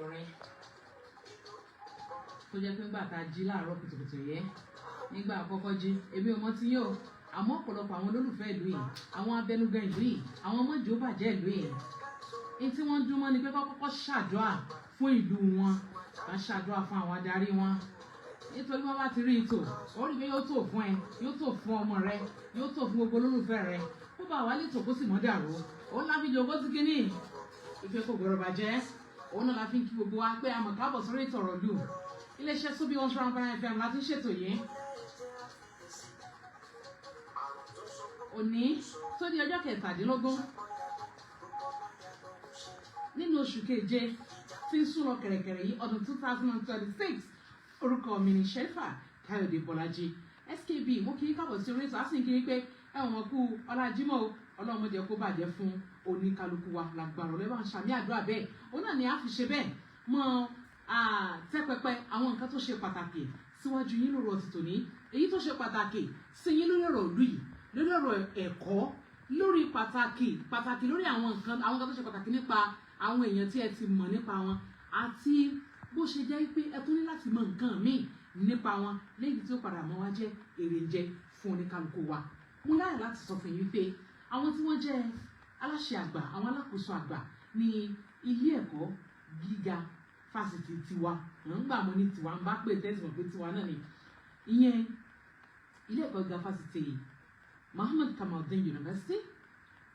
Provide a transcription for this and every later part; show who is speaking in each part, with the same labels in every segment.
Speaker 1: Ìlọrin tó jẹ́ pé nígbà tá a jí láàárọ̀ kùtùkùtù yẹn nígbà àkọ́kọ́ jí èmi ò mọ̀ tí yóò àmọ́ ọ̀pọ̀lọpọ̀ àwọn olólùfẹ́ ìlú yìí àwọn abẹnugan ìlú yìí àwọn ọmọ ìjó bàjẹ́ ìlú yìí ní tí wọ́n dún mọ́ ni pé kọ́kọ́ ṣàdúrà fún ìlú wọn ká ṣàdúrà fún àwọn adarí wọn nítorí wọn bá ti rí ìtò ó rí pé yóò tó fún ẹ yóò tó fún ọmọ rẹ yóò tó fún gbogbo olólùfẹ́ rẹ kó bá wà lè tò kó sì mọ́ dàrú òun láfi jòkó sí kínní ìfẹ́ kò gbọ́dọ̀ bàjẹ́ òun náà la fi ń kí gbogbo wa pé àmọ̀ káàbọ̀ sórí ètò ọ̀rọ̀ lù iléeṣẹ́ Sobi 101.9 FM láti ṣètò yìí òní tó di ọjọ́ 17 nínú oṣù keje tí ń sún lọ kẹ̀rẹ̀kẹ̀rẹ̀ yìí ọdún 2026 orúkọ mi ni Sherifa Káyọ̀dé Bọ́lájí SKB mo kì í káàbọ̀ sí orí ètò á sì ń kiri pé ẹ̀wọ̀n kú ọlájímọ̀ ọlọ́mọdé kó bàjẹ́ fún oníkálukú wa lágbára ọlẹ́wà ń ṣàmì àdúrà bẹ́ẹ̀ òun náà ni a fi ṣe bẹ́ẹ̀ mọ́ tẹ́pẹpẹ àwọn nǹkan tó ṣe pàtàkì síwájú yín lórí ọtí tòní èyí tó ṣe pàtàkì sí yín lórí ọ̀rọ̀ ìlú yìí lórí ọ̀rọ̀ ẹ̀kọ́ lórí pàtàkì lórí àwọn nǹkan tó ṣe pàtàkì nípa àwọn èèyàn tí ẹ ti mọ̀ nípa wọn àti bó ṣe jẹ́ pé ẹ tún ní láti mọ̀ nǹkan míì nípa wọn lẹ́yìn tí ó padà mọ́ wá jẹ́ èrè ń jẹ fún oníkálukú wa mo láyà láti sọ fún yín pé àwọn tí wọ́n jẹ́ aláṣẹ àgbà àwọn alákòóso àgbà ní ilé ẹ̀kọ́ gíga fásitì tiwa ńgbà mo ní tiwa ń bá pè tẹ́sí pé tiwa náà ni ìyẹn ilé ẹ̀kọ́ gíga fásitì Muhammad Kamaldeen University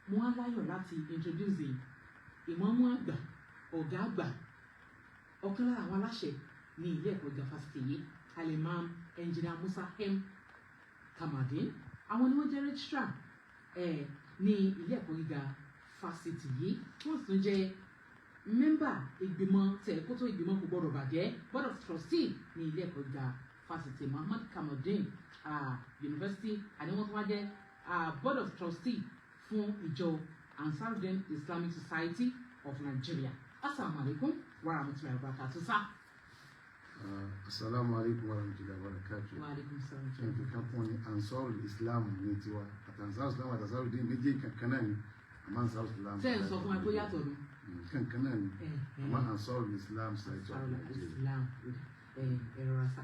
Speaker 1: mo wá láyọ̀ láti introduce ìmọ̀ọ́mú àgbà ọ̀gá àgbà ọ̀kan lára àwọn aláṣẹ ní ilé ẹ̀kọ́ gíga fásitì yìí Al-Imam Engineer Musa M. Kamaldeen àwọn ni wọ́n jẹ́ registrar ní ilé ẹ̀kọ́ gíga fásitì yìí wọ́n sì tún jẹ́ mẹ́mbà ìgbìmọ̀ tẹ̀kótó ìgbìmọ̀ kò gbọ́dọ̀ bàjẹ́ board of trustee ní ilé ẹ̀kọ́ gíga fásitì Muhammad Kamaldeen University àti wọ́n tún wá jẹ́ board of trustee fún ìjọ ANSARU Islamic Society of Nigeria. Assalamu alaikum wa rahmatullahi wa barakatuh sa.
Speaker 2: Assalamu alaikum wa rahmatullahi wa barakatuh.
Speaker 1: Wa alaikum salam.
Speaker 2: Ṣé kampani ANSARU Islam ní tiwa àti ANSARU Islam àti ANSARU dín méjì kankan náà ni àmọ́ ANSARU Islam.
Speaker 1: Ṣé ẹ sọ fún wa pé yàtọ̀ ni?
Speaker 2: Kankan náà ni àmọ́ ANSARU Islam Society of Nigeria.
Speaker 1: Islam ẹ̀rọ rasa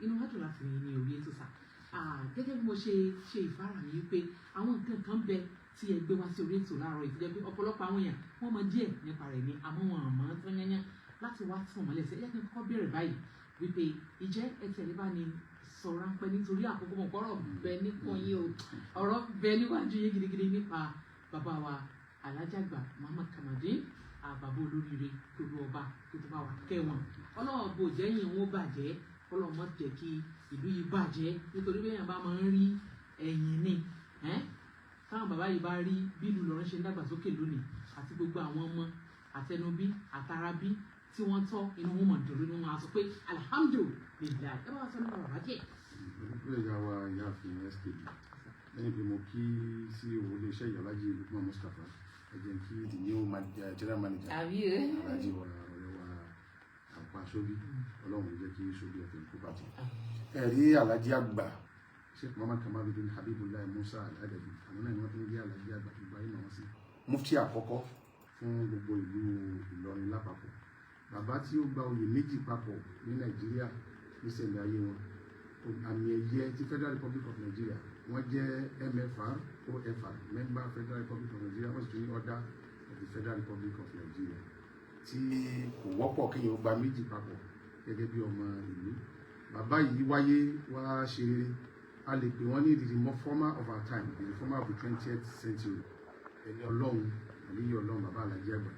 Speaker 1: inú wájú láti ní orí ètò sá gẹ́gẹ́ bí mo ṣe ìfárà mi pé àwọn nǹkan kan bẹ tí ẹ gbé wá sí orí ètò láàárọ̀ ìfìjẹ́ pé ọ̀pọ̀lọpọ̀ àwọn èèyàn wọ́n mọ díẹ̀ nípa rẹ̀ ni àmọ́ wọn àmọ́ tó yányán láti wá tún wọn lẹ́sẹ̀ ẹ̀yà kí n kọ́kọ́ bẹ̀rẹ̀ báyìí wípé ìjẹ́ ẹ̀tẹ̀lẹ́ bá ní sọ ráńpẹ́ nítorí àkókò mọ̀ ọ̀rọ̀ bẹ nípò yín o ọ̀rọ̀ bẹ níwájú yín gidigidi nípa bàbá wa alájàgbà Muhammad Kamaldeen bàbá olóríire gbogbo ọba tó tó bá wà kẹwọn ọlọ́wọ́ bò jẹ́yìn wọn bàjẹ́ ọlọ́wọ́ mọ̀ jẹ́ kí ìlú yìí bàjẹ́ nítorí bẹ́ẹ̀ yẹn bá máa ń rí ẹ̀yìn ni táwọn bàbá yìí bá rí bí ìlú Ìlọrin ṣe ń dàgbàsókè lónìí àti gbogbo àwọn ọmọ àtẹnubí àtarabí tí wọ́n tọ́ inú wọn mọ̀ dòrò inú wọn á sọ pé alihamudulilayi ẹ bá wá sọ nípa bàbá jẹ́.
Speaker 2: Ìpínlẹ̀ ìyá wa ìyáàfin SKB lẹ́yìn pé mo kí sí owó iléeṣẹ́ ìyọ̀lájì Lukman Mustapha ẹ̀jẹ̀ kí the new general manager alájí wa ọ̀rẹ́ wa àpá Sobi ọlọ́run jẹ́ kí Sobi ẹ̀fẹ̀ kó bàtì. Ẹ̀rí alájí àgbà Sheikh Muhammad Kamaldeen Habibullah Musa Adaby àwọn náà ni wọ́n ti ń gbé alájí àgbà tó gbáyé náà sí mufti àkọ́kọ́ fún gbogbo ìlú Ìlọrin lápapọ̀. Bàbá tí ó gba oyè méjì papọ̀ ní Nàìjíríà níṣẹ̀lẹ̀ ayé wọn àmì ẹ̀yẹ ti Federal Republic of Nigeria wọ́n jẹ́ MFR OFR member Federal Republic of Nigeria wọ́n sì tún ní order of the Federal Republic of Nigeria tí kò wọ́pọ̀ kéèyàn gba méjì papọ̀ gẹ́gẹ́ bí ọmọ ìlú. Bàbá yìí wáyé wá ṣe rere a lè pè wọ́n ní the reformer of our time the reformer of the 20th century ẹni ọlọ́run àníyí ọlọ́run bàbá alájí àgbà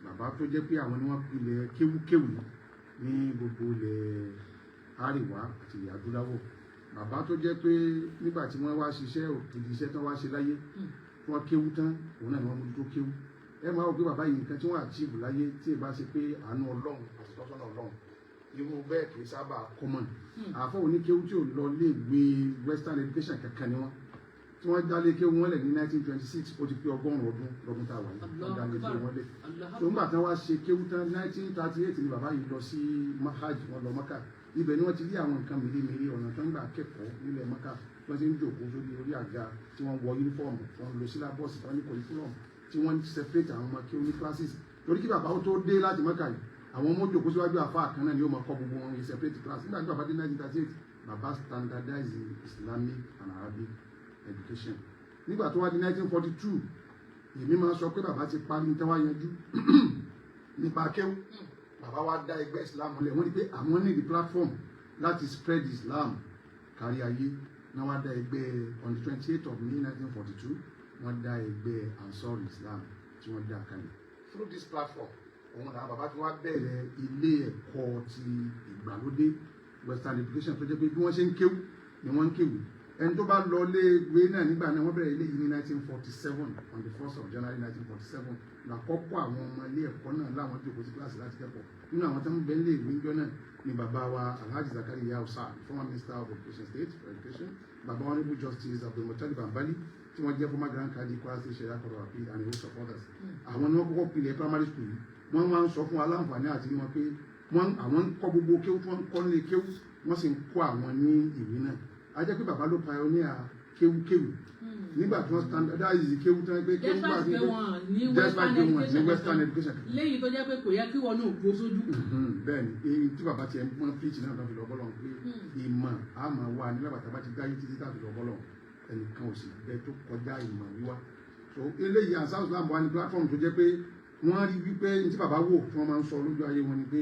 Speaker 2: bàbá tó jẹ́ pé àwọn ni wọ́n pilẹ̀ kéwúkéwú ní gbogbo ilẹ̀ àríwá àti ilẹ̀ adúláwọ̀. Bàbá tó jẹ́ pé nígbà tí wọ́n wá ṣiṣẹ́ òkèdè iṣẹ́ tán wá ṣe láyé wọ́n kéwú tán òun náà ni wọ́n mójútó kéwú. Ẹ máa wò pé bàbá yìí nǹkan tí wọ́n achieve láyé tí ì bá ṣe pé àánú ọlọ́run àti tọ́sọ́nà ọlọ́run irú bẹ́ẹ̀ kì í sábà common. Àfọ̀ oníkéwú tí ò lọ léèwé western education kankan ni wọ́n tí wọ́n dá lé kéwú wọn lẹ̀ ní 1926 ó ti pé 100 ọdún lọ́dún tá a wà yìí wọ́n dá lé kéwú wọn lẹ̀. tó ń gbà tán wá ṣe kéwú tán 1938 ni bàbá yìí lọ sí mahaj wọn lọ Mọ́kà ibẹ̀ ni wọ́n ti rí àwọn nǹkan mèremère ọ̀nà tó ń gbà kẹ́kọ̀ọ́ nílẹ̀ Mọ́kà wọ́n ti ń jòkó sórí orí àga tí wọ́n wọ yúnífọ́ọ̀mù wọ́n lo sílábọ̀sì wọ́n ní kọ̀lífọ́ọ̀mù tí wọ́n separate àwọn ọmọ kéwú ní classes torí kí bàbá ó tó dé láti Mọ́kà yìí àwọn ọmọ òjòkó síwájú àfáà kan náà ni ó máa kọ́ gbogbo wọn in separate class nígbà tí bàbá dé 1938 bàbá standardize Islamic and Arabic education nígbà tó wá di 1942 èmi máa sọ pé bàbá ti parí ní tẹ́wá yanjú nípa kéwú bàbá wa dá ẹgbẹ́ Islam lẹ̀ wọ́n ní pé àwọn ní the platform láti spread Islam kárí ayé náà wá dá ẹgbẹ́ on the 28th of May 1942 wọ́n dá ẹgbẹ́ ANSARU Islam tí wọ́n dá kalẹ̀ through this platform òun náà bàbá tí wọ́n bẹ̀rẹ̀ ilé ẹ̀kọ́ ti ìgbàlódé Western education tó jẹ́ pé bí wọ́n ṣe ń kéwú ni wọ́n ń kéwú ẹni tó bá lọ léèwé náà nígbà náà wọ́n bẹ̀rẹ̀ ilé yìí ní 1947 on the 1st of January 1947 lákọ́kọ́ àwọn ọmọ ilé ẹ̀kọ́ náà láwọn jókòó sí kíláàsì láti kẹ́kọ̀ọ́ nínú àwọn tó ń bẹ léèwé ńjọ náà ni bàbá wa Alhaji Zakari Yausa former minister of education state for education bàbá wa honorable justice Abdulmutali Bambali tí wọ́n jẹ́ former grand cadi Kwara State Sharia Court of Appeal and a host of others àwọn ni wọ́n kọ́kọ́ pilẹ̀ primary school yìí wọ́n wá ń sọ fún aláǹfààní àti wọn pé àwọn ń kọ́ gbogbo kéwú tí wọ́n ń kọ́ nílé kéwú wọ́n sì ń kọ́ àwọn ní ìwé náà a jẹ́ pé bàbá ló pioneer kéwú nígbà tí wọ́n standardize kéwú tí wọ́n gbé kéwú wà ní western education
Speaker 1: lẹ́yìn tó jẹ́ pé kò yẹ kí wọ́n náà gbó sójú.
Speaker 2: bẹ́ẹ̀ ni èyí tí bàbá tiẹ̀ ń pọ́n preach náà tó fi lọ bọ́lọ̀ pé ìmọ̀ àmọ́ wà ní lábàtà bá ti gáyé títí tá fi lọ bọ́lọ̀ ẹnìkan ò sì bẹ́ẹ̀ tó kọjá ìmọ̀ wíwá so eléyìí ANSARU Islam wà ní platform tó jẹ́ pé wọ́n rí wípé tí bàbá wò tí wọ́n máa ń sọ lójú ayé wọn ni pé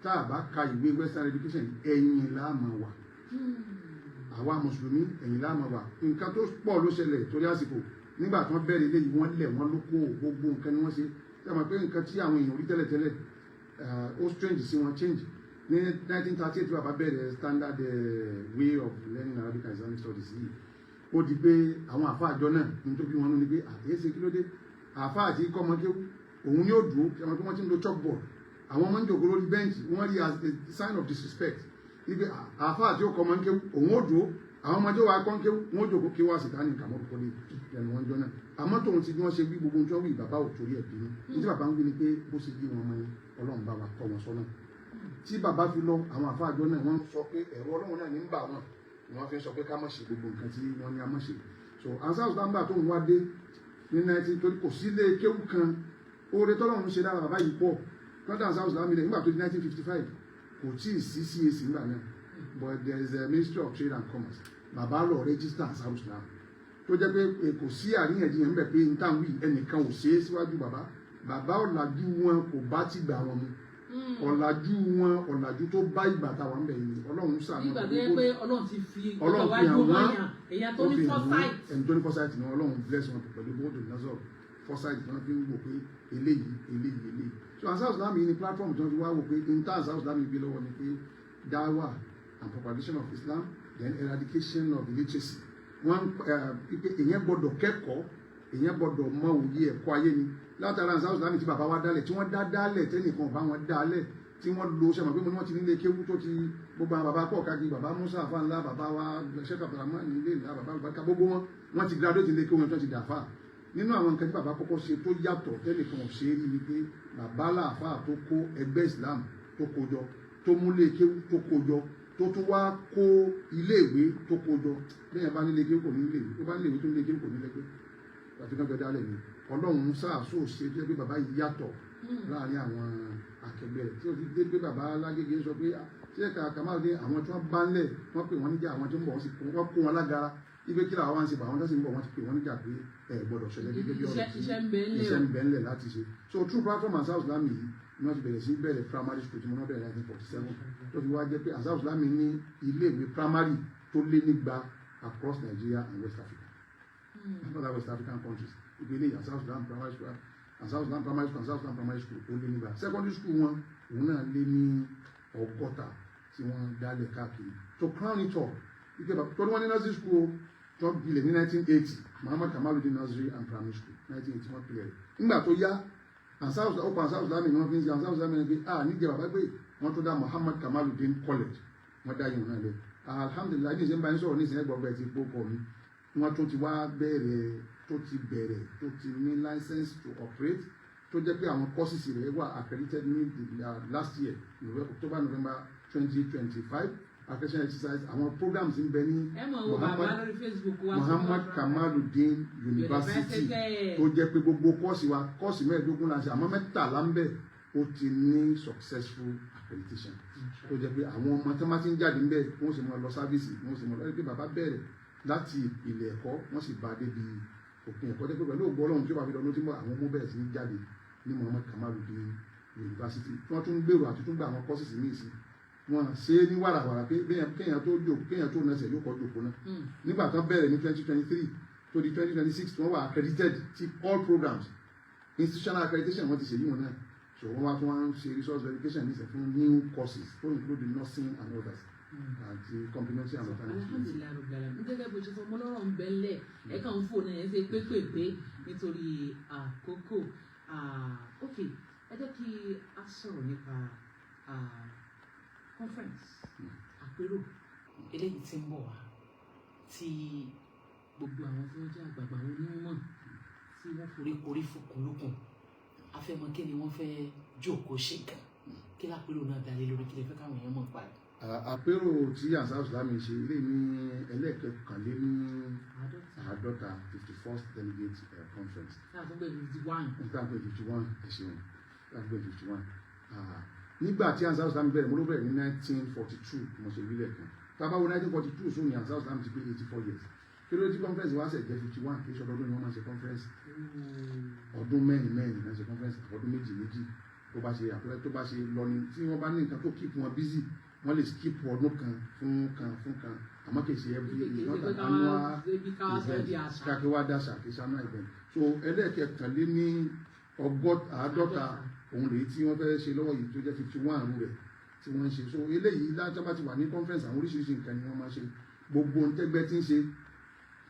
Speaker 2: tá a bá ka ìwé western education ẹ̀yìn láàmà wà àwa mùsùlùmí ẹ̀yìn láàmà wà nǹkan tó pọ̀ ló ṣẹlẹ̀ torí àsìkò nígbà tí wọ́n bẹ̀rẹ̀ eléyìí wọ́n lẹ̀ wọ́n ló kó gbogbo nǹkan ni wọ́n ṣe tí a mọ̀ pé nǹkan tí àwọn èèyàn rí tẹ́lẹ̀tẹ́lẹ̀ ó strange sí wọn change ní 1938 tí bàbá bẹ̀rẹ̀ standard way of learning Arabic and Islamic studies yìí ó di pé àwọn àfa àjọ náà nítorí wọn ní pé àyèsè kí ló dé àfa àti kọ́mọkéwú òun yóò dúró tí wọ́n ti ń lo chalkboard àwọn ọmọ ń jòkó lórí bench wọ́n rí as a sign of disrespect ibi àfa àti ọkọ̀ ọmọ ń kéwú òun ó dúró àwọn ọmọdé wa kọ́ ń kéwú wọ́n ó jòkó kéwú àsìkò ní ìkàmọ́ kò lè ẹnu wọn jọ náà àmọ́ tóun ti bí wọ́n ṣe wí gbogbo ohun tí wọ́n wí bàbá ò torí ẹ̀ bínú tí bàbá ń wí ni pé bó ṣe bí wọn mọ ni Ọlọ́run bá wa tọ́ wọn sọ́nà tí bàbá fi lọ àwọn àfa àjọ náà wọ́n sọ pé ẹ̀rọ Ọlọ́run náà ní ń bà wọn ni wọ́n fi sọ pé ká má ṣe gbogbo nǹkan tí wọ́n ní a má ṣe so ANSARU Islam tó ń wá dé ní 19 torí kò sí ilé kéwú kan oore tọ́lọ́run ṣe dára bàbá yìí pọ̀ lọ́dọ̀ ANSARU Islam ilẹ̀ nígbà tó di 1955 kò tí ì sí CAC nígbà náà but there is a Ministry of Trade and Commerce bàbá lọ register ANSARU Islam tó jẹ́ pé kò sí àríyànjiyàn ń bẹ̀ pé n táwọn wí ẹnìkan ò ṣe é síwájú bàbá ọ̀làjú wọn kò bá ti gbà wọn mu ọ̀làjú wọn ọ̀làjú tó bá ìgbà táwọn ń bẹ̀ yìí Ọlọ́run ṣàánú
Speaker 1: nígbà tó yẹ pé Ọlọ́run ti fi ọjọ́ wájú wọn èèyàn tó ní foresight
Speaker 2: ẹni tó ní foresight ni Ọlọ́run bless wọn pẹ̀lú bóòdù nazor foresight tí wọ́n fi ń wò pé eléyìí so ANSARU Islam yìí ni platform tí wọ́n fi wá wò pé n tá ANSARU Islam yìí gbé lọ́wọ́ ni pé dawa and propagation of Islam then eradication of illiteracy wọ́n pé èèyàn gbọ́dọ̀ kẹ́kọ̀ọ́ èèyàn gbọ́dọ̀ mọ òye ẹ̀kọ́ ayé ni látara ANSARU Islam tí bàbá wa dálẹ̀ tí wọ́n dálẹ̀ tẹ́nìkan bá wọn dálẹ̀ tí wọ́n lo ṣe mọ̀ pé wọ́n ti nílé kéwú tó ti gbogbo àwọn bàbá pọ̀ káàkiri bàbá Musa afanla bàbá wa Sheikh Abdulrahman nílé ìlà bàbá alùbáríkà gbogbo wọn ti graduate nílé kéwú wọn tó ti dàfà nínú àwọn nǹkan tí bàbá kọ́kọ́ ṣe tó yàtọ̀ tẹ́nìkan ò ṣe é rí ni pé bàbá làáfà tó kó ẹgbẹ́ Islam tó kójọ tó múlé kéwú tó kójọ tó tún wá kó iléèwé tó kójọ lẹ́yìn bá nílé kéwú kò ní iléèwé tó bá níléèwé tó nílé kéwú kò ní lẹ́gbẹ́ àti kan gbẹdẹ alẹ́ ni Ọlọ́run sáàsó ṣe jẹ́ pé bàbá yìí yàtọ̀ láàrin àwọn akẹgbẹ́ rẹ̀ tí ó fi dé pé bàbá alágége sọ pé ṣé kàmáà dé àwọn tí wọ́n bá ń lẹ̀ wọ́n pè wọ́n níjà àwọn tí ń bọ̀ wọ́n kó wọn lágara ibi kí làwọn wá ń ṣe bà àwọn tó sì ń bọ̀ wọ́n ti pè wọ́n níjà pé gbọ́dọ̀ ṣẹlẹ̀ gẹ́gẹ́ bí ọ̀rọ̀ iṣẹ́ ń bẹ ńlẹ̀ láti ṣe so true platform ANSARU Islam yìí ni wọ́n ti bẹ̀rẹ̀ sí bẹ̀rẹ̀ primary school tí mo náà bẹ̀rẹ̀ 1947 tó fi wá jẹ́ pé ANSARU Islam ní iléèwé primary tó lé nígba across Nigeria and West Africa other West African countries ìpele ANSARU Islam primary school ANSARU Islam primary school ANSARU Islam primary school ó lé nígbà secondary school wọn òun náà lé ní 100 tí wọ́n dálẹ̀ káàkiri to crown it all ìpè bàbá tó ní wọ́n ní nursery school tó gbilẹ̀ ní 1980 Muhammad Kamaluddin nursery and primary school 1980 wọ́n pilẹ̀ nígbà tó yá ANSARU Islam ni wọ́n fi ń ṣe ANSARU Islam ni pé níjẹ́ bàbá gbé wọ́n tó dá Muhammad Kamaluddin college wọ́n dá yìí náà lẹ̀ alhamdulilayi ní ìṣẹ́nbà ń sọ̀rọ̀ ní ìṣẹ́nbà gbọ́gbẹ́ ti pópọ̀ mi wọ́n tún ti wá bẹ̀rẹ̀ tó ti ní license to operate tó jẹ́ pé àwọn courses rẹ̀ wà accredited ní last year October November 2025 accreditation exercise àwọn programs ń bẹ ní Muhammad Kamaluddin University tó jẹ́ pé gbogbo kọ́ọ̀sì wa kọ́ọ̀sì 15 la ṣe àmọ́ 13 ń bẹ ó ti ní successful accreditation tó jẹ́ pé àwọn ọmọ tó máa ti ń jáde níbẹ̀ wọ́n sì máa lọ sáfíìsì wọ́n sì máa lọ pé bàbá bẹ̀rẹ̀ láti ilẹ̀ ẹ̀kọ́ wọ́n sì bá débi òpin ẹ̀kọ́ dé pé pẹ̀lú ògbó ọlọ́run tí ó bá fi lọ́dún tí mọ́ àwọn ọmọ bẹ̀rẹ̀ sí ní jáde ní Muhammad Kamaluddin University wọ́n tún gbèrò àti tún gba àwọn kọ́sìsì míì sí wọn ṣe é ní wàràwàrà pé kéèyàn tó nẹsẹ̀ yóò kọ́ jòkó náà nígbà tán bẹ̀rẹ̀ ní 2023 tó di 2026 wọ́n wà accredited ti all programs institutional accreditation wọ́n ti ṣe yíwọ̀n náà so wọ́n wá tún wá ń ṣe resource verification ní ìṣẹ̀fún new courses tó include nursing and others àti complementary and alternative.
Speaker 1: alhamdulilayi rògbàlà gẹ́gẹ́ bó ṣe sọ ọmọ lọ́rọ̀ ń bẹ́lẹ̀ ẹ̀ka ń fò náà ẹ̀ ṣe pépèpé nítorí àkókò ok ẹ jẹ́ kí a sọ̀rọ̀ nípa conference àpérò eléyìí tí ń bọ̀ wá tí gbogbo àwọn tí wọ́n jẹ́ àgbààgbà wọn ní mọ̀ tí wọ́n foríkorí fòkúnlókun afẹ́mọ́ kí ni wọ́n fẹ́ jókòó ṣe gan kí lápérò náà dalé lórí kí lè fẹ́ káwọn èèyàn mọ̀ pa ẹ̀.
Speaker 2: àpérò tí ANSARU Islamic ṣe ilé ní ẹlẹ́ẹ̀kẹkànlé ní àádọ́ta 51st delegate conference.
Speaker 1: láàbùgbé 51.
Speaker 2: láàbùgbé 51 ẹ̀ṣẹ̀wọ̀n láàbùgbé 51. nígbà tí ANSARU Islamic bẹ̀rẹ̀ mo ló bẹ̀rẹ̀ ní 1942 mo ṣe wílẹ̀ kan tábàwọ̀ 1942 sóò ní ANSARU Islamic ti pé 84 years kí ló dé tí conference wá ṣẹ̀ jẹ́ 51 kí ṣọdọọdún ni wọ́n máa ṣe conference ọdún mẹ́rin náà ṣe conference ọdún méjì tó bá ṣe àpẹẹrẹ tó bá ṣe lọ ni tí wọ́n bá ní nǹkan tó keep wọn busy wọ́n lè skip ọdún kan fún kan àmọ́ kì í ṣe every not an annual event káàkiri wá dáṣà kì í ṣe annual event so ẹlẹ́ẹ̀kẹkànlé ní àádọ́ta òun lèyí tí wọ́n fẹ́ ṣe lọ́wọ́ yìí tó jẹ́ 51 rẹ̀ tí wọ́n ń ṣe so eléyìí lájọ́ bá ti wà ní conference àwọn oríṣiríṣi nǹkan ni wọ́n máa ṣe gbogbo ntẹ́gbẹ́ tí ń ṣe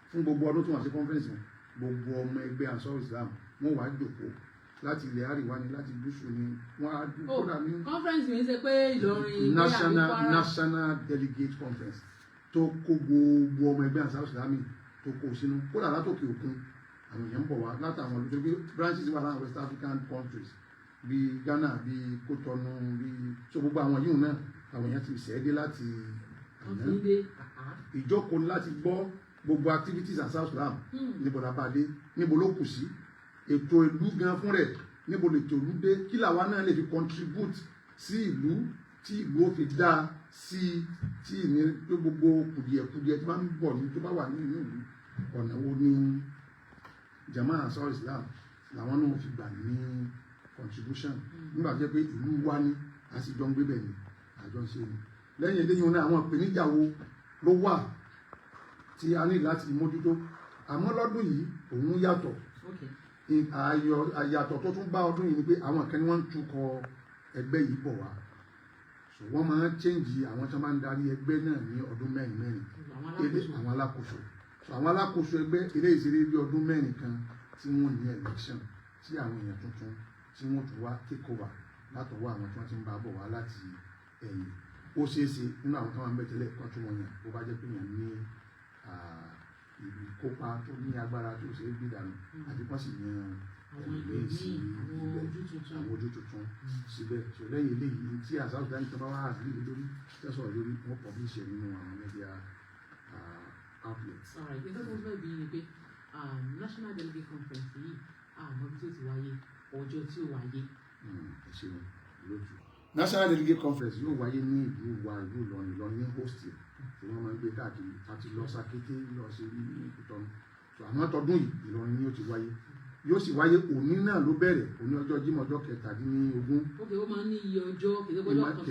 Speaker 2: fún gbogbo ọdún tó wà sí conference wọn gbogbo ọmọ ẹgbẹ́ ANSARU Islam wọ́n wá jókòó láti ilẹ̀ àríwá ni láti gúúsù ni wọ́n á kódà ní
Speaker 1: conference yìí ṣe pé Ìlọrin
Speaker 2: national delegate conference tó kó gbogbo ọmọ ẹgbẹ́ ANSARU Islam tó kó sínú kódà látòkè òkun àwọn èèyàn ń bọ̀ wá látàwọn olùdó pé branches wà láwọn West African countries bíi Ghana bíi Cotonou bíi so gbogbo àwọn yìí náà àwọn èèyàn ti ṣẹ́ẹ́dé láti ìjókòó láti gbọ́ gbogbo activities ANSARU Islam níbo la bá dé níbo ló kù sí ètò ìlú gan fún rẹ̀ níbo lè tò ìlú dé kí làwa náà lè fi contribute sí ìlú tí ìlú ó fi dá sí tí ìní tó gbogbo kùdìẹ̀kùdìẹ̀ tí wọ́n ń bọ̀ ní tó bá wà nínú ìlú ọ̀nà wo ni jama ANSARU Islam làwọn náà fi gbà ní contribution nígbà tó jẹ́ pé ìlú wa ní a sì jọ ń gbé bẹ̀ ní àjọ ń ṣe ni lẹ́yìn eléyìí náà àwọn ìpèníjà wo ló wà tí a ní láti mójútó àmọ́ lọ́dún yìí òun yàtọ̀ àyàtọ̀ tó tún bá ọdún yìí ni pé àwọn kan ní wọ́n ń tukọ̀ ẹgbẹ́ yìí bọ̀ wá so wọ́n máa ń change àwọn tí wọ́n máa ń darí ẹgbẹ́ náà ní ọdún mẹ́rin àwọn alákòóso so àwọn alákòóso ẹgbẹ́ eré ìṣeré bí ọdún mẹ́rin kan tí wọ́n ní election tí àwọn èèyàn tuntun tí wọ́n tún wá take over látọwọ́ àwọn tí wọ́n ti ń bá bọ̀ wá láti ẹ̀yìn ó ṣeé ṣe nínú àwọn tí wọ́n ń bẹ̀ tẹ́lẹ̀ kan tí wọ́n yàn bó bá jẹ́ pé yàn ní ìkópa tó ní agbára tó ṣe é gbé dànù àti wọ́n sì yan ẹ̀mí sí àwọn ojú tuntun síbẹ̀ so lẹ́yìn eléyìí tí ANSARU Islam tó bá wà àti lórí tẹ́sán lórí wọ́n publish ẹ̀ nínú àwọn media outlets.
Speaker 1: ìgbésẹ̀ tó fẹ́ bí ni pé national delegate conference yìí àwọn ibi tó ti wáyé ọjọ́ tí ó wáyé.
Speaker 2: ẹ ṣeun lójú national delegate conference yóò wáyé ní ìlú wa ìlú Ìlọrin ní host tí wọ́n máa ń gbé káàkiri àti lọ Sàkété lọ sí Ìtọ́nù so àmọ́ tọdún yìí Ìlọrin ni ó ti wáyé yóò sì wáyé òní náà ló bẹ̀rẹ̀ òní ọjọ́ Jímọ̀ ọjọ́ 17.
Speaker 1: ok ó máa ń ní iye ọjọ́ kì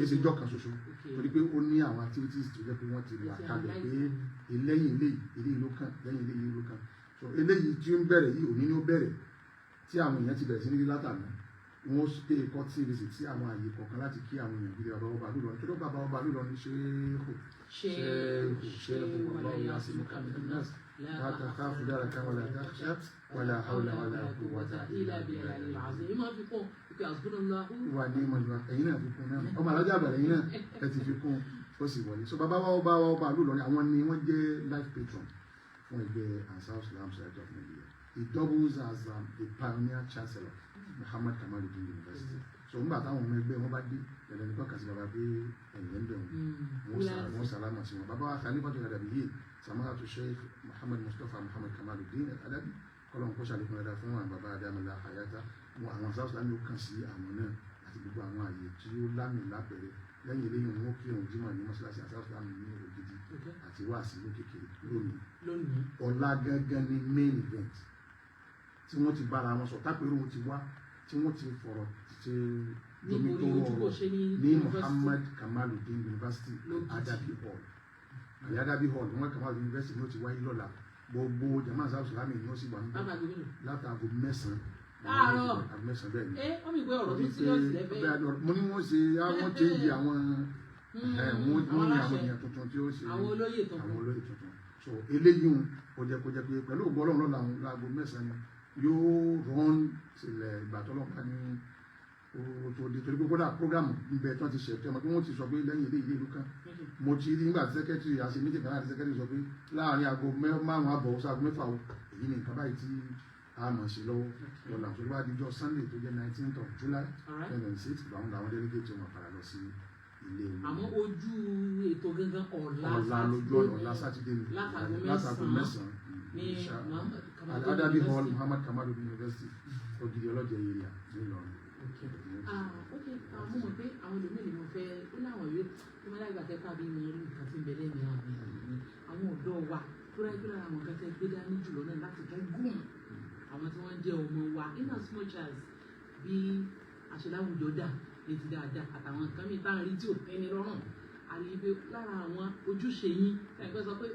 Speaker 1: í ṣe
Speaker 2: ọjọ́ kan ṣoṣo torí pé ó ní àwọn activities tó jẹ́ pé wọ́n ti là kalẹ̀ pé eléyìí eléyìí ló kàn lẹ́yìn eléyìí ló kàn so eléyìí tí ó ń bẹ̀rẹ̀ yìí òní ni ó bẹ̀rẹ̀ tí àwọn èèyàn ti bẹ̀rẹ̀ sí ní látàná wọ́n pé courtesy visit sí àwọn àyè kọ̀ọ̀kan láti kí àwọn èèyàn bí bàbá ọba lùlọ tó ló bàbá ọba lùlọ ní ṣéèkù ọlọ́run láti mú kàmínà náà láta káfù dára káwọn láti ṣá wàlà àwòlà wàlà àkó wàtà wà ní ìmọ̀lúwà ẹ̀yìn náà fi kún náà ọmọ alájà àgbàlẹ̀ yìí náà ẹ ti fi kún ó sì wọlé so bàbá ọba lùlọ ni àwọn ni wọ́n jẹ́ life patron fún ẹgbẹ́ ANSARU Islam Society of Nigeria. It doubles as the pioneer chancellor Muhammad Kamaluddin University so nígbà táwọn ọmọ ẹgbẹ́ wọn bá dé ẹ̀rọ nìkan kà sí bàbá pé ẹ̀yìn ń bẹ̀ wọ́n sàlámà sí wọn bàbá wa Khalifatu Adaby yìí Samahatu Sheikh Muhammad Mustapha Muhammad Kamaluddin Adaby kọ́lọ́n kó ṣàlékún ẹ̀dá fún àwọn bàbá adámẹ́lá àyàtà àwọn ANSARU Islam ló kàn sí àwọn náà àti gbogbo àwọn àyè tí ó lámì lápẹ̀rẹ̀ lẹ́yìn eléyìí wọn kí òun jímọ̀ ní mọ́ṣáláṣí ANSARU Islam ní Ògidì àti wáàsí ní kékeré lónìí ọ̀la gangan ní main event tí wọ́n ti bára wọn sọ tápẹ́rù wọn ti wá tí wọ́n ti fọ̀rọ̀ ti domi tó wọ̀rọ̀ ní Muhammad Kamaluddin University Adaby Hall Adaby Hall wọn Kamaluddin University ní ó ti wáyé lọ́la gbogbo jama ANSARU Islam ní ó sì wà níbẹ̀ látàgò mẹ́sàn-án mẹ́sàn-án bẹ́ẹ̀ ni
Speaker 1: wọ́n mi gbé ọ̀rọ̀ tó serious lẹ́fẹ̀ẹ́
Speaker 2: mo ní wọ́n ṣe àwọn change àwọn wọ́n ní àwọn èèyàn tuntun tí ó ṣe
Speaker 1: àwọn olóyè
Speaker 2: tuntun so eléyìí kò jẹ́ pé pẹ̀lú ògbọ́lọ́ lọ́la láago mẹ́sàn-án yóò rán sílẹ̀ ìgbà tọ́lọ́pàá ní tó di torí pé kódà programu ibẹ̀ tí wọ́n ti ṣe tẹ́mọ̀ tí wọ́n ti sọ pé lẹ́yìn ilé ìlú kan mo ti rí nígbà tí sẹ́kẹ́tìrì àṣẹ méjì kan láti sẹ́kẹ́tìrì sọ pé láàrin aago márùn-ún àbọ̀ sí aago mẹ́fà èyí ni nǹkan báyìí tí a mọ̀ sí lọ́wọ́ lọ́la tó bá dijọ́ Sunday tó jẹ́ 19th of July 2026 làwọn delegate wọn padà lọ sí ilé wọn.
Speaker 1: àmọ́ ojú ètò gangan
Speaker 2: ọ̀la lójú ọ̀la sátidé ni látàgò mẹ́sàn-án ní Adaby Hall Muhammad Kamaluddin University Ògidì ọlọ́jẹ̀ area nílọrin.
Speaker 1: mo mọ̀ pé àwọn ẹlòmíì ni mo fẹ́ ó láwọn ìwé tó máa lágbà tẹ́ káàbí ní orí nǹkan tí ń bẹ lẹ́yìn àwọn ọ̀dọ́ wa tó ráyé pé lára àwọn nǹkan tẹ́ gbé dání jùlọ náà láti tó gùn àwọn tí wọ́n jẹ́ ọmọ wa in as much as bí àṣeláwùjọ dà létí dáadáa àtàwọn nǹkan mi táwọn rí tí ò tẹ́ni lọ́rùn àlebé lára àwọn ojúṣe yín ẹgbẹ́ sọ pé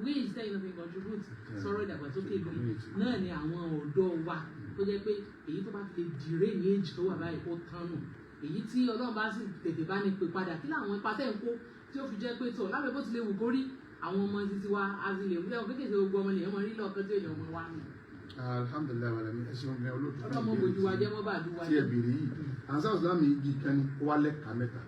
Speaker 1: ways that you can contribute sọ̀rọ̀ ìdàgbàsókè ìlú náà ni àwọn ọ̀dọ́ wa tó jẹ́ pé èyí tó bá fi lè dìré ní èjì tó wà báyìí ó tán nù èyí tí Ọlọ́run bá sì tètè bá ní pè padà kí làwọn ipa tẹ̀ ń kó tí ó fi jẹ́ pé tọ̀ lábẹ́ bó ti lè wù kórí àwọn ọmọ títí wa azilẹ̀ wúlẹ̀ wọn kékeré gbogbo ọmọ lèèyàn mọ rí lọ́ọ̀kan tí èèyàn ọmọ wa nù.
Speaker 2: Alhamdulilayi wàlámi ẹsẹ ọmọ olóòtú
Speaker 1: ọlọmọ bojú wa jẹ mọ bá àdúrà
Speaker 2: tí ẹ bèrè yìí ANSARU Islam igi kan wálẹ ká mẹ́ta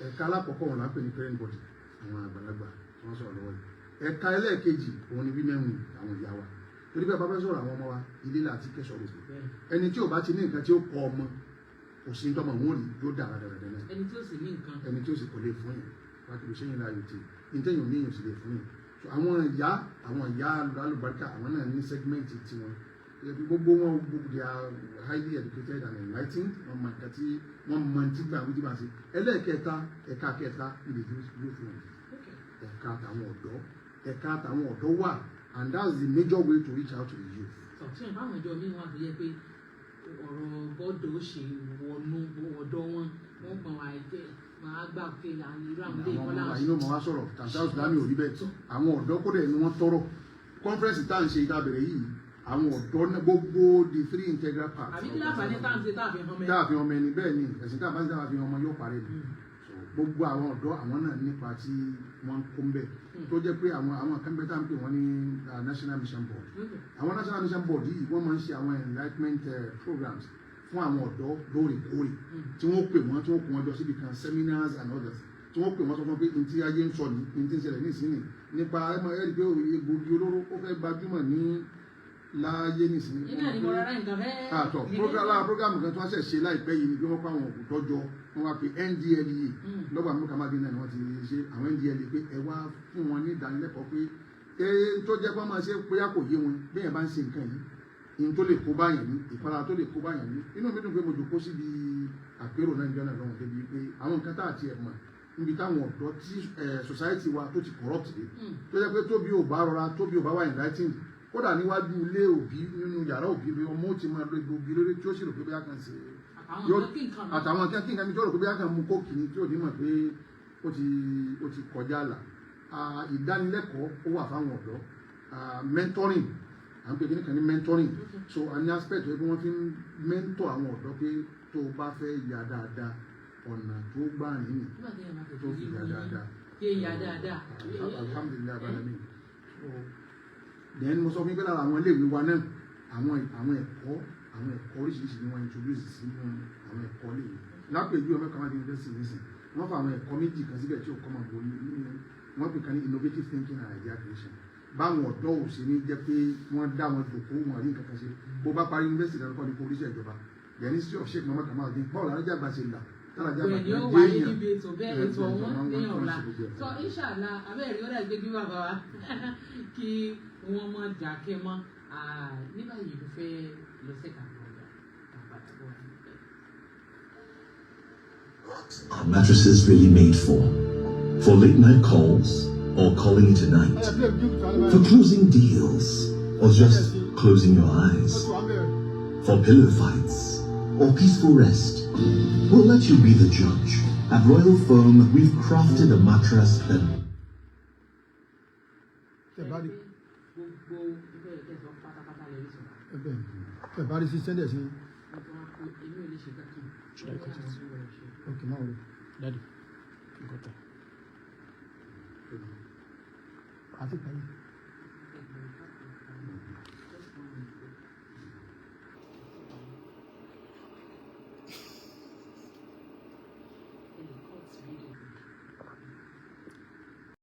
Speaker 2: ẹ̀ka alákọ̀ọ́kọ́ wọn lápẹ ní parent body àwọn àgbàlagbà tí wọn sọ̀rọ̀ lọ́wọ́ yìí ẹ̀ka ẹlẹ́ẹ̀kejì òun ni women wing àwọn ìyá wa torí bẹ́ẹ̀ bá fẹ́ sọ̀rọ̀ àwọn ọmọ wa ilé láti kẹsọ rẹ ẹni tí ò bá ti ní nǹkan tí ó kọ ọmọ kò sí tọmọ wọn rí yóò dára dáradára náà
Speaker 1: ẹni tí ó sì ní nǹkan
Speaker 2: ẹni tí ó sì kò lè fún yẹn wákìlì sẹ́yìn láàyò tí ìtẹ̀yìn òní yóò sì lè fún yẹn àwọn ìyá alùbáríkà àwọn náà ní sẹ́gmẹ́ǹtì tiwọn gbogbo wọn they are highly educated and enlightened wọn mọ nǹkan tí wọn mọ tí gbà wíjì bá ṣe ẹlẹ́ẹ̀kẹta ẹ̀ka kẹta ilé youth movement ẹ̀ka àtàwọn ọ̀dọ́ wà and that's the major way to reach out to the youth.
Speaker 1: ṣé ìbáwọn ìjọ mi wà tó yẹ pé ọ̀rọ̀ gbọ́dọ̀ ṣe wọnú ọ̀dọ́ wọn kàn wá jẹ́ máa gbà pé irú àwọn ilé ìkọlá
Speaker 2: àwọn inú ọmọ wa sọ̀rọ̀ ANSARU Islam ò rí bẹ́ẹ̀ àwọn ọ̀dọ́ kódà ẹni wọ́n tọrọ conference tá à ń ṣe ìdábẹ̀rẹ̀ yìí àwọn ọ̀dọ́ náà gbogbo the three integral parts.
Speaker 1: àbí kí láǹfààní tá à ń ṣe
Speaker 2: tá a fi hàn mẹ́ni bẹ́ẹ̀ ni ẹ̀sìn tá a bá ń sábà fi hàn ọmọ yóò parí ni gbogbo àwọn ọ̀dọ́ àwọn náà nípa tí wọ́n ń kó ń bẹ̀ tó jẹ́ pé àwọn kan bẹ́ẹ̀ tá à ń pè wọ́n ní National Mission Board àwọn National Mission Board yìí wọ́n máa ń ṣe àwọn enlightenment programs fún àwọn ọ̀dọ́ lóòrèkóòrè tí wọ́n pè wọ́n tí wọ́n kó wọn jọ síbi kan seminars and others tí wọ́n pè wọ́n sọ fún pé n tí ayé ń sọ ní n tí ń ṣẹlẹ̀ ní ìsinmi nípa ẹ̀rí pé egbògi olóró ó fẹ́ gbajúmọ̀ ní láyé nísìnyí.
Speaker 1: nígbà tí mo rárá nǹkan fẹ́.
Speaker 2: program kan tí wọ́n ṣẹ̀ ṣe láìpẹ́ yìí ni pé wọ́n pa àwọn òkú tọ́jọ wọ́n wá pe NDLEA lọ́gbà mú kàmáàdé náà ni wọ́n ti ṣe àwọn NDLEA pé ẹ wá fún wọn ní ìdánilẹ́kọ̀ọ́ pé tó jẹ́ pé wọ́n máa ṣe bóyá kò yé wọn bí yẹn bá ń ṣe nǹkan yìí in tó lè kó báyàn ní ìfara tó lè kó báyàn ní inú mi dùn pé mo jòkó síbi àpérò náà níjọ́ náà lọ́wọ́ débi pé àwọn nǹkan tá àti ẹ̀ mọ̀ níbi táwọn ọ̀dọ́ tí society wa tó ti corrupt dé tó jẹ́ pé tóbi ò bá rọra tóbi ò bá wà enlightened kódà níwájú ilé òbí nínú yàrá òbí rẹ ọmọ ó ti máa lo egbògi lórí tí ó sì rò pé bí a kan ṣe àtàwọn kí nǹkan mi tó rò pé bí a kan mú kóòkì ni tí ò ní mọ̀ pé ó ti kọjá àlà ìdánilẹ́kọ̀ọ́ ó wà fáwọn ọ̀dọ́ mentoring à ń pè kíní kan ní mentoring so a ní aspect wípé wọ́n fi ń mentor àwọn ọ̀dọ́ pé tó o bá fẹ́ yà dáadáa ọ̀nà tó gbà nìyí tó fi yà dáadáa alhamdulilayi abalami then mo sọ fún yín pé lára àwọn iléèwé wa náà àwọn ẹ̀kọ́ oríṣiríṣi ni wọ́n introduce sínú àwọn ẹ̀kọ́ léèwé lápèjú ọmọ kan wá ní university nísìn wọ́n fa àwọn ẹ̀kọ́ méjì kan síbẹ̀ tí ó kọ́ mọ̀ bọ́ wọ́n pè kan ní innovative thinking and idea creation báwọn ọ̀dọ́ ò sí ní jẹ́ pé wọ́n dá wọn jòkó wọn rí nǹkan kan ṣe bó bá parí yunifásitì lọ́kọ́ ní polisi ìjọba the Institute of Sheikh Muhammad Kamal dín báwo lára jàgbá ṣe là tálájà bá
Speaker 1: jẹ́ èèyàn níbi ètò bẹ́ẹ̀ ètò ọ̀hún ní ọ̀la sọ inshallah abẹ́rẹ́ ọ̀dà ìgbégi bàbá wa kí wọ́n mọ̀ dákẹ́ mọ́ nígbà yìí ló fẹ́ lọ sí kàkọ́ ọ̀gá àpàtàkọ́
Speaker 3: Are mattresses really made for? For late night calls or calling it a night? For closing deals or just closing your eyes? For pillow fights or peaceful rest? We'll let you be the judge. At Royal Foam, we've crafted a mattress that...
Speaker 2: Should I cut it? Okay, now. Daddy, you got that.